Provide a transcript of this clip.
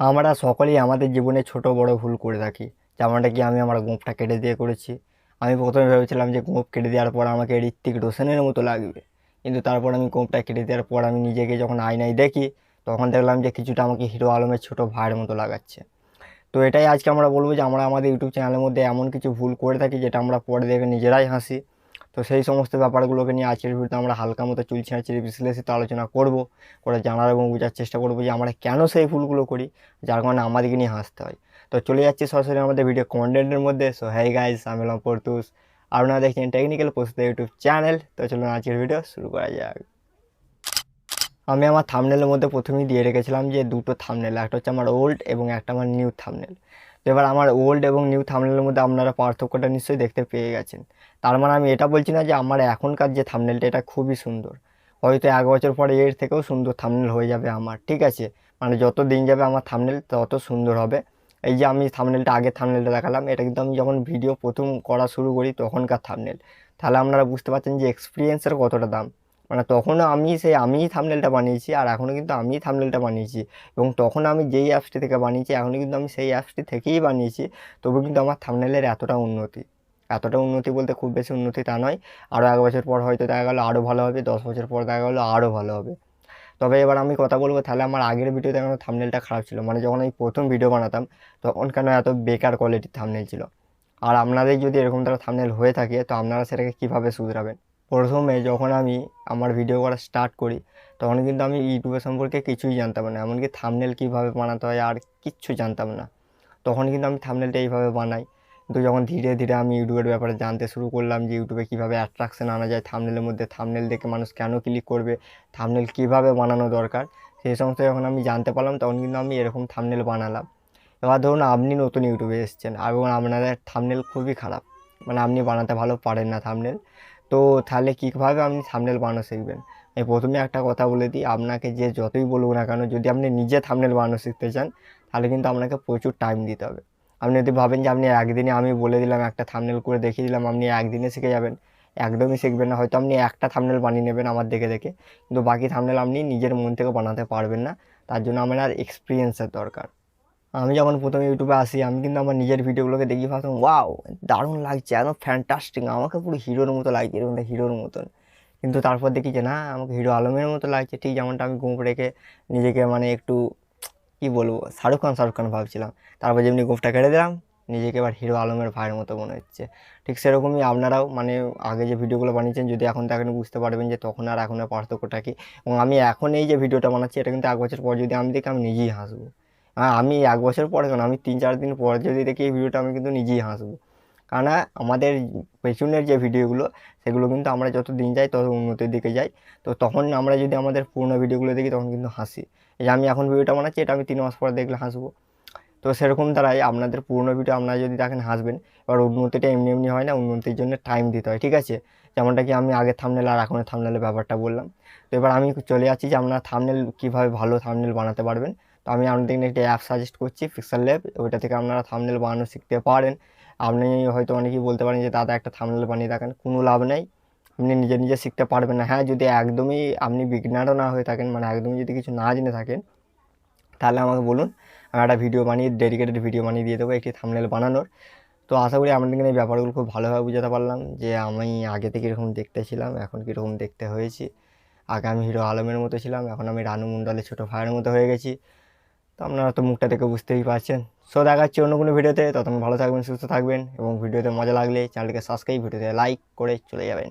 আমরা সকলেই আমাদের জীবনে ছোট বড় ভুল করে থাকি। যেমনটা কি আমি আমার গোঁফটা কেটে দিয়ে করেছি। আমি প্রথমে ভেবেছিলাম যে গোঁফ কেটে দেওয়ার পর আমাকে ঋত্বিক রোশনের মতো লাগবে, কিন্তু তারপর আমি গোঁফটা কেটে দেওয়ার পর আমি নিজেকে যখন আয়নায় দেখি, তখন দেখলাম যে কিছুটা আমাকে হিরো আলমের ছোট ভাইয়ের মতো লাগাচ্ছে। তো এটাই আজকে আমরা বলবো যে আমরা আমাদের ইউটিউব চ্যানেলের মধ্যে এমন কিছু ভুল করে থাকি যেটা আমরা পরে দেখে নিজেরাই হাসি। তো সেই সমস্ত ব্যাপারগুলোকে নিয়ে আজকের ভিডিওতে আমরা হালকা মতো চুলচেরাচেরি বিশ্লেষিত আলোচনা করব, করে জানার এবং বোঝার চেষ্টা করবো যে আমরা কেন সেই ভুলগুলো করি, যার কারণে আমাদেরকে নিয়ে হাসতে হয়। তো চলে যাচ্ছি সরাসরি আমাদের ভিডিও কন্টেন্টের মধ্যে। সো হ্যাঁ গাইস, আমি হলাম পর্তুস, আপনারা দেখছেন টেকনিক্যাল পোস্ট ইউটিউব চ্যানেল। তো চলুন আজকের ভিডিও শুরু করা যাক। আমি আমার থাম্বনেলের মধ্যে প্রথমেই দিয়ে রেখেছিলাম যে দুটো থাম্বনেল, একটা হচ্ছে আমার ওল্ড এবং একটা আমার নিউ থাম্বনেল। তো এবার আমার ওল্ড এবং নিউ থাম্বনেলের মধ্যে আপনারা পার্থক্যটা নিশ্চয়ই দেখতে পেয়ে গেছেন। তার মানে আমি এটা বলছি না যে আমার এখনকার যে থাম্বনেলটা এটা খুবই সুন্দর, হয়তো 1 বছর পরে এর থেকেও সুন্দর থাম্বনেল হয়ে যাবে আমার, ঠিক আছে? মানে যত দিন যাবে আমার থাম্বনেল তত সুন্দর হবে। এই যে আমি থাম্বনেলটা, আগের থাম্বনেলটা দেখালাম, এটা কিন্তু আমি যখন ভিডিও প্রথম করা শুরু করি তখনকার থাম্বনেল। তাহলে আপনারা বুঝতে পারছেন যে এক্সপিরিয়েন্সের কতটা দাম। মানে তখনও আমিই থাম্বনেলটা বানিয়েছি, আর এখনও কিন্তু আমিই থাম্বনেলটা বানিয়েছি। এবং তখন আমি যেই অ্যাপসটি থেকে বানিয়েছি এখনও কিন্তু আমি সেই অ্যাপসটি থেকেই বানিয়েছি। তবু কিন্তু আমার থাম্বনেলের এতটা উন্নতি বলতে খুব বেশি উন্নতি তা নয়। আরও 1 বছর পর হয়তো দেখা গেলো আরও ভালো হবে, 10 বছর পর দেখা গেলো আরও ভালো হবে। তবে এবার আমি কথা বলবো, তাহলে আমার আগের ভিডিওতে কেন থাম্বনেলটা খারাপ ছিল, মানে যখন আমি প্রথম ভিডিও বানাতাম তখন কেন এত বেকার কোয়ালিটির থাম্বনেল ছিল। আর আপনাদের যদি এরকম তারা থাম্বনেল হয়ে থাকে তো আপনারা সেটাকে কীভাবে শুধরাবেন। প্রথমে যখন আমি আমার ভিডিও করা স্টার্ট করি তখন কিন্তু আমি ইউটিউবের সম্পর্কে কিছুই জানতাম না, এমনকি থাম্বনেল কীভাবে বানাতে হয় আর কিচ্ছু জানতাম না। তখন কিন্তু আমি থাম্বনেলটা এইভাবে বানাই। কিন্তু যখন ধীরে ধীরে আমি ইউটিউবের ব্যাপারে জানতে শুরু করলাম যে ইউটিউবে কীভাবে অ্যাট্রাকশন আনা যায় থাম্বনেলের মধ্যে, থাম্বনেল দেখে মানুষ কেন ক্লিক করবে, থাম্বনেল কীভাবে বানানো দরকার, সেই সমস্ত যখন আমি জানতে পারলাম তখন কিন্তু আমি এরকম থাম্বনেল বানালাম। এবার ধরুন আপনি নতুন ইউটিউবে এসেছেন এবং আপনাদের থাম্বনেল খুবই খারাপ, মানে আপনি বানাতে ভালো পারেন না থাম্বনেল। তো তাহলে কীভাবে আপনি থাম্বনেল বানানো শিখবেন? আমি প্রথমে একটা কথা বলে দিই, আপনাকে যে যতই বলুক না কেন, যদি আপনি নিজে থাম্বনেল বানানো শিখতে চান তাহলে কিন্তু আপনাকে প্রচুর টাইম দিতে হবে। আপনি যদি ভাবেন যে আপনি একদিনে, আমি বলে দিলাম একটা থাম্বনেল করে দেখিয়ে দিলাম, আপনি একদিনে শিখে যাবেন, একদমই শিখবেন না। হয়তো আপনি একটা থাম্বনেল বানিয়ে নেবেন আমার দেখে দেখে, কিন্তু বাকি থাম্বনেল আপনি নিজের মন থেকে বানাতে পারবেন না। তার জন্য আপনার এক্সপিরিয়েন্সের দরকার। আমি যখন প্রথম ইউটিউবে আসি আমি কিন্তু আমার নিজের ভিডিওগুলোকে দেখি ভাবতাম ওয়াও, দারুণ লাগছে, একদম ফ্যান্টাস্টিক, আমাকে পুরো হিরোর মতো লাগছে, এরকম হিরোর মতন। কিন্তু তারপর দেখি যে না, আমাকে হিরো আলমের মতো লাগছে, ঠিক যেমনটা আমি গোঁফ রেখে নিজেকে মানে একটু কী বলবো, শাহরুখ খান ভাবছিলাম। তারপর যেমনি গোঁফটা কেটে দিলাম, নিজেকে এবার হিরো আলমের ভাইয়ের মতো মনে হচ্ছে। ঠিক সেরকমই আপনারাও মানে আগে যে ভিডিওগুলো বানিয়েছেন যদি এখন দেখেন বুঝতে পারবেন যে তখন আর এখনের পার্থক্যটা কী। এবং আমি এখন এই যে ভিডিওটা বানাচ্ছি এটা কিন্তু 1 বছর পর যদি আমি দেখি আমি নিজেই হাসবো। হ্যাঁ, আমি 1 বছর পরে কেন, আমি 3-4 দিন পর যদি দেখি এই ভিডিওটা আমি কিন্তু নিজেই হাসবো। কারণ আমাদের পেছনের যে ভিডিওগুলো সেগুলো কিন্তু আমরা যত দিন যাই তত উন্নতির দিকে যাই। তো তখন আমরা যদি আমাদের পুরোনো ভিডিওগুলো দেখি তখন কিন্তু হাসি। এই যে আমি এখন ভিডিওটা বানাচ্ছি এটা আমি 3 মাস পরে দেখলে হাসবো। তো সেরকম দ্বারাই আপনাদের পুরোনো ভিডিও আপনারা যদি দেখেন হাসবেন। এবার উন্নতিটা এমনি এমনি হয় না, উন্নতির জন্য টাইম দিতে হয়, ঠিক আছে? যেমনটা কি আমি আগের থাম্বনেল আর এখনের থাম্বনেলের ব্যাপারটা বললাম। তো এবার আমি চলে যাচ্ছি যে আপনারা থাম্বনেল কীভাবে ভালো থাম্বনেল বানাতে পারবেন। তো আমি আপনাদেরকে একটা অ্যাপ সাজেস্ট করছি, পিক্সেল ল্যাব, ওইটা থেকে আপনারা থাম্বনেল বানানো শিখতে পারেন। আপনি হয়তো অনেকেই বলতে পারেন যে দাদা একটা থাম্বনেল বানিয়ে দেখেন, কোনো লাভ নেই, আপনি নিজে নিজে শিখতে পারবেন না। হ্যাঁ, যদি একদমই আপনি বিগিনারও না হয়ে থাকেন, মানে একদমই যদি কিছু না জেনে থাকেন, তাহলে আমাকে বলুন, আমি একটা ভিডিও বানিয়ে ডেডিকেটেড ভিডিও বানিয়ে দিয়ে দেবো একটি থাম্বনেল বানানোর। তো আশা করি আপনাদেরকে এই ব্যাপারগুলো খুব ভালোভাবে বুঝাতে পারলাম যে আমি আগে থেকে কীরকম দেখতে ছিলাম, এখন কীরকম দেখতে হয়েছি। আগে আমি হিরো আলমের মতো ছিলাম, এখন আমি রানু মণ্ডলের ছোটো ভাইয়ের মতো হয়ে গেছি। তো আপনারা তো মুখটা দেখে বুঝতেই পারছেন। সো দেখা যাচ্ছে অন্য কোনো ভিডিওতে, ততক্ষণ ভালো থাকবেন, সুস্থ থাকবেন এবং ভিডিওতে মজা লাগলে চ্যানেলকে সাবস্ক্রাইব, ভিডিওতে লাইক করে চলে যাবেন।